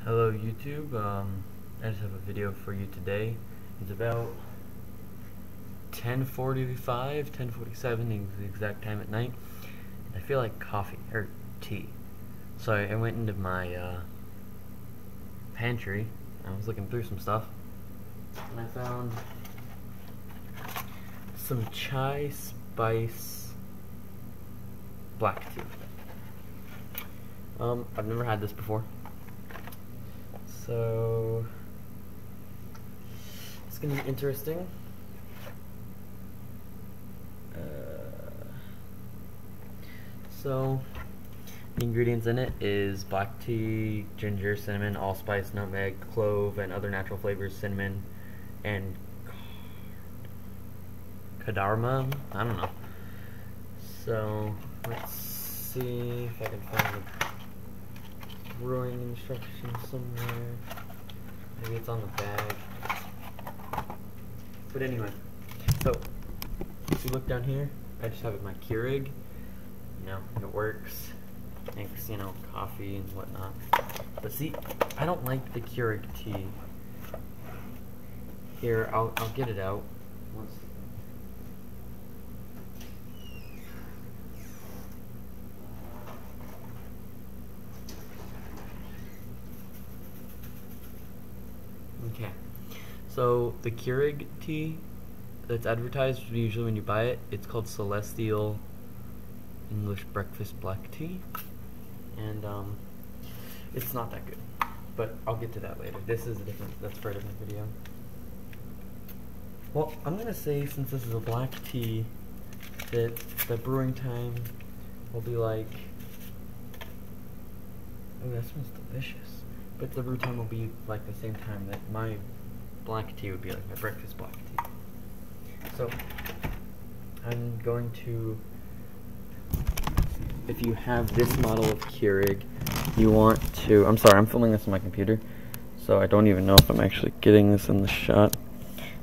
Hello YouTube, I just have a video for you today. It's about 10:45, 10:47 is the exact time at night. I feel like coffee, or tea. So I went into my pantry, I was looking through some stuff, and I found some chai spice black tea. I've never had this before. So it's gonna be interesting. So the ingredients in it is black tea, ginger, cinnamon, allspice, nutmeg, clove, and other natural flavors, cinnamon, and cardamom. I don't know. So let's see if I can find the brewing instructions somewhere. Maybe it's on the bag. But anyway, so if you look down here, I just have my Keurig. You know, it works. Makes, you know, coffee and whatnot. But see, I don't like the Keurig tea. Here, I'll get it out. Okay, so the Keurig tea that's advertised usually when you buy it, it's called Celestial English Breakfast Black Tea, and it's not that good, but I'll get to that later. This is a different, that's for a different video. Well, I'm gonna say, since this is a black tea, that the brewing time will be like, oh, that smells delicious. But the brew time will be like the same time that my black tea would be, like my breakfast black tea. So I'm going to, if you have this model of Keurig, you want to, I'm sorry, I'm filming this on my computer, so I don't even know if I'm actually getting this in the shot,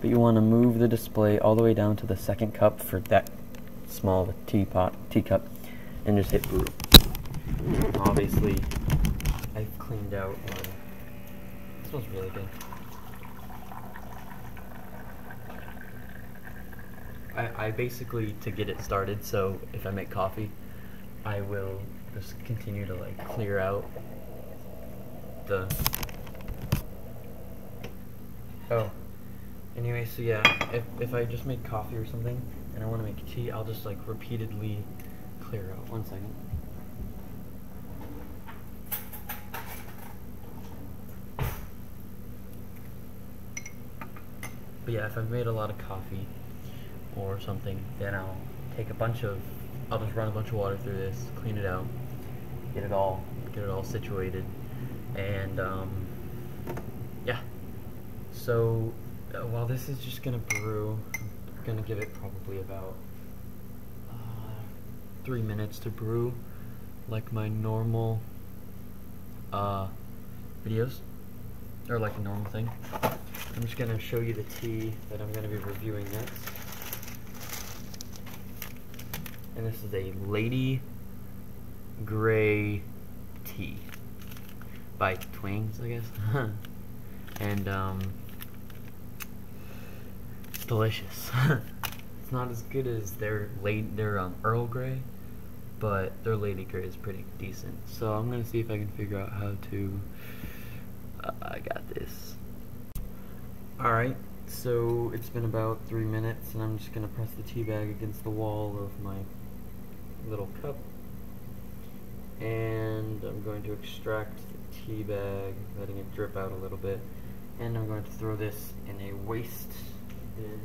but you want to move the display all the way down to the second cup for that small teacup, and just hit brew. Obviously, I've cleaned out one. It smells really good. I basically, to get it started, so if I make coffee, I will just continue to like clear out the... Oh. Anyway, so yeah, if I just make coffee or something, and I want to make tea, I'll just like repeatedly clear out. 1 second. But yeah, if I've made a lot of coffee or something, then I'll take I'll just run a bunch of water through this, clean it out, get it all situated, and yeah. So while this is just gonna brew, I'm gonna give it probably about 3 minutes to brew, like my normal videos, or like a normal thing. I'm just gonna show you the tea that I'm gonna be reviewing next. And this is a Lady Grey tea by Twinings, I guess. And it's delicious. It's not as good as their Earl Grey, but their Lady Grey is pretty decent. So I'm gonna see if I can figure out how to. I got this. Alright, so it's been about 3 minutes, and I'm just gonna press the tea bag against the wall of my little cup, and I'm going to extract the tea bag, letting it drip out a little bit, and I'm going to throw this in a waste bin.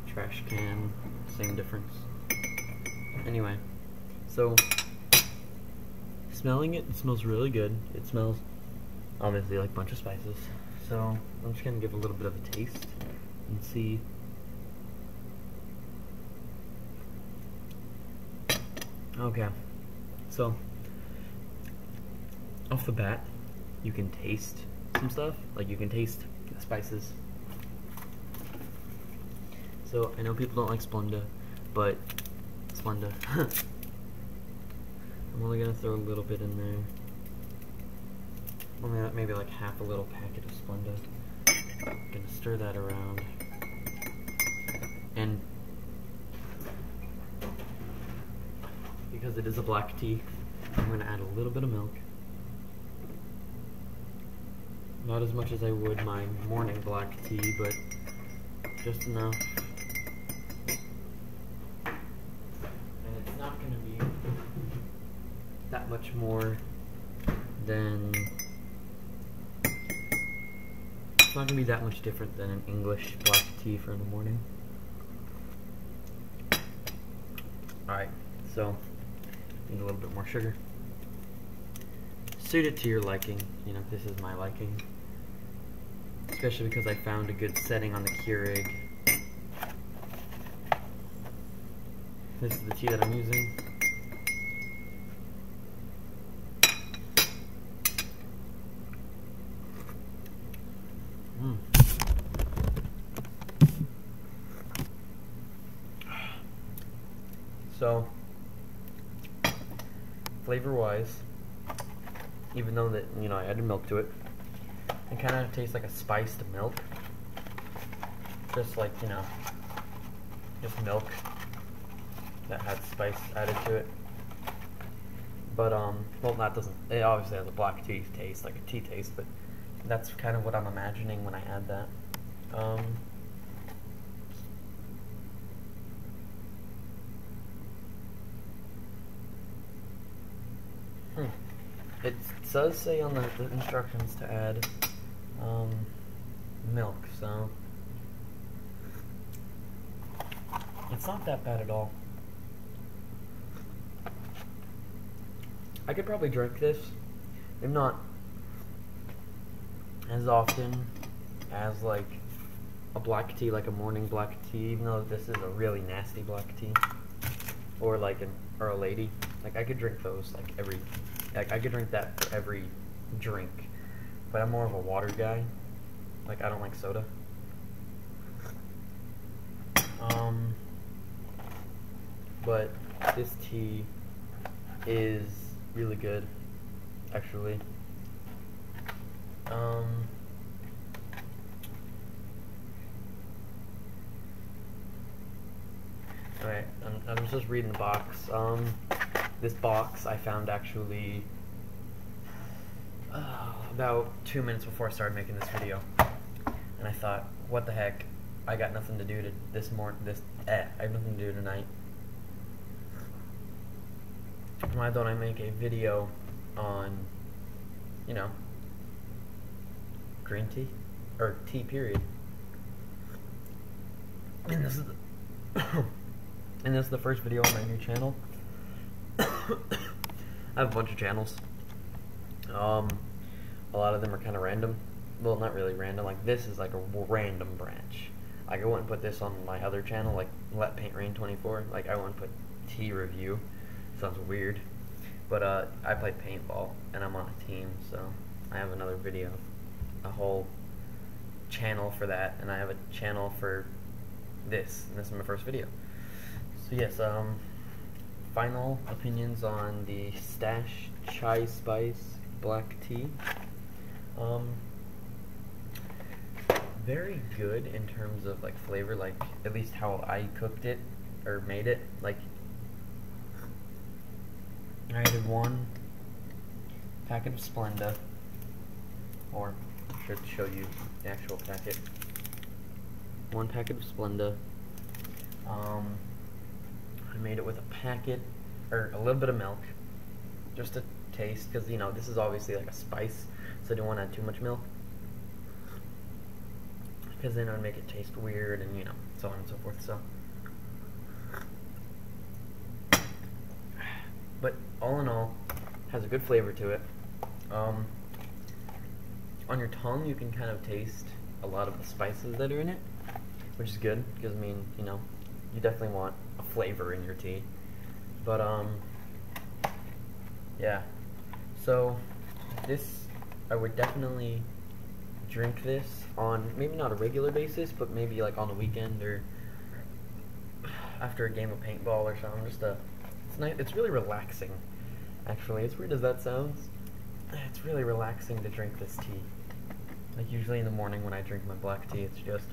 Trash can, same difference. Anyway, so smelling it, it smells really good. It smells obviously like a bunch of spices. So I'm just gonna give a little bit of a taste and see. Okay, so off the bat, you can taste some stuff. Like, you can taste the spices. So I know people don't like Splenda, but Splenda. I'm only gonna gonna throw a little bit in there. Maybe like half a little packet of Splenda. Gonna stir that around. And because it is a black tea, I'm gonna add a little bit of milk. Not as much as I would my morning black tea, but just enough. And it's not gonna be that much more than, it's not gonna be that much different than an English black tea for the morning. Alright, so need a little bit more sugar. Suit it to your liking. You know, this is my liking. Especially because I found a good setting on the Keurig. This is the tea that I'm using. So, flavor-wise, even though that, you know, I added milk to it, it kind of tastes like a spiced milk. Just like, you know, just milk that had spice added to it. But, well, that doesn't, it obviously has a black tea taste, like a tea taste, but that's kind of what I'm imagining when I add that. It does say on the instructions to add milk, so it's not that bad at all. I could probably drink this, if not as often as like a black tea, like a morning black tea, even though this is a really nasty black tea, or like an Earl Lady. Like I could drink those like every. Like, I could drink that for every drink, but I'm more of a water guy. Like, I don't like soda. But this tea is really good, actually. Alright, I'm just reading the box. This box I found actually about 2 minutes before I started making this video, and I thought, what the heck? I got nothing to do I have nothing to do tonight. Why don't I make a video on, you know, green tea or tea period? And this is and this is the first video on my new channel. I have a bunch of channels. A lot of them are kind of random. Well, not really random. Like this is like a random branch. Like I wouldn't put this on my other channel, like Let Paint Rain 24. Like I wouldn't put tea review. Sounds weird. But I play paintball and I'm on a team, so I have another video, a whole channel for that, and I have a channel for this. And this is my first video. So yes, final opinions on the Stash Chai Spice black tea. Very good in terms of like flavor, like at least how I cooked it or made it. Like I added 1 packet of Splenda, or I should show you the actual packet. 1 packet of Splenda. I made it with a packet, or a little bit of milk, just to taste, because, you know, this is obviously like a spice, so I didn't want to add too much milk, because then it would make it taste weird, and, you know, so on and so forth, so. But, all in all, has a good flavor to it. On your tongue, you can kind of taste a lot of the spices that are in it, which is good, because, I mean, you know, you definitely want a flavor in your tea. But, yeah. So, this, I would definitely drink this on, maybe not a regular basis, but maybe like on the weekend or after a game of paintball or something. Just it's nice, it's really relaxing. Actually, as weird as that sounds, it's really relaxing to drink this tea. Like usually in the morning when I drink my black tea, it's just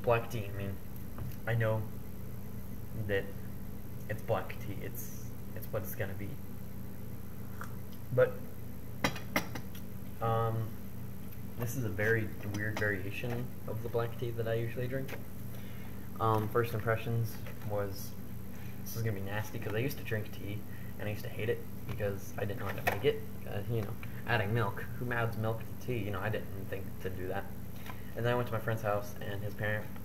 black tea. I mean, I know that it's black tea. It's what it's gonna be. But this is a very weird variation of the black tea that I usually drink. First impressions was this is gonna be nasty because I used to drink tea and I used to hate it because I didn't know how to make it. You know, adding milk. Who adds milk to tea? You know, I didn't think to do that. And then I went to my friend's house and his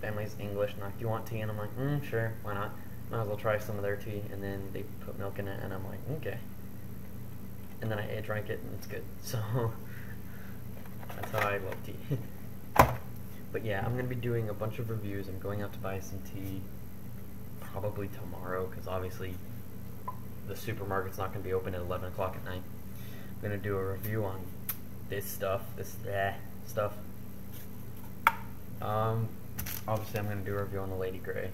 family's English and like, do you want tea? And I'm like, sure, why not? Might as well try some of their tea. And then they put milk in it and I'm like, okay. And then I drank it and it's good. So that's how I love tea. But yeah, I'm gonna be doing a bunch of reviews. I'm going out to buy some tea probably tomorrow because obviously the supermarket's not gonna be open at 11 o'clock at night. I'm gonna do a review on this stuff, stuff. Obviously I'm gonna do a review on the Lady Grey.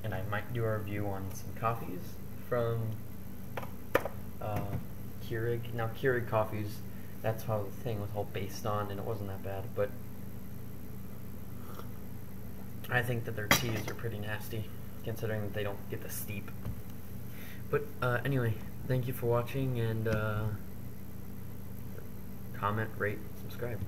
And I might do a review on some coffees from Keurig. Now Keurig coffees, that's how the thing was all based on, and it wasn't that bad, but I think that their teas are pretty nasty, considering that they don't get the steep. But anyway, thank you for watching, and comment, rate, subscribe.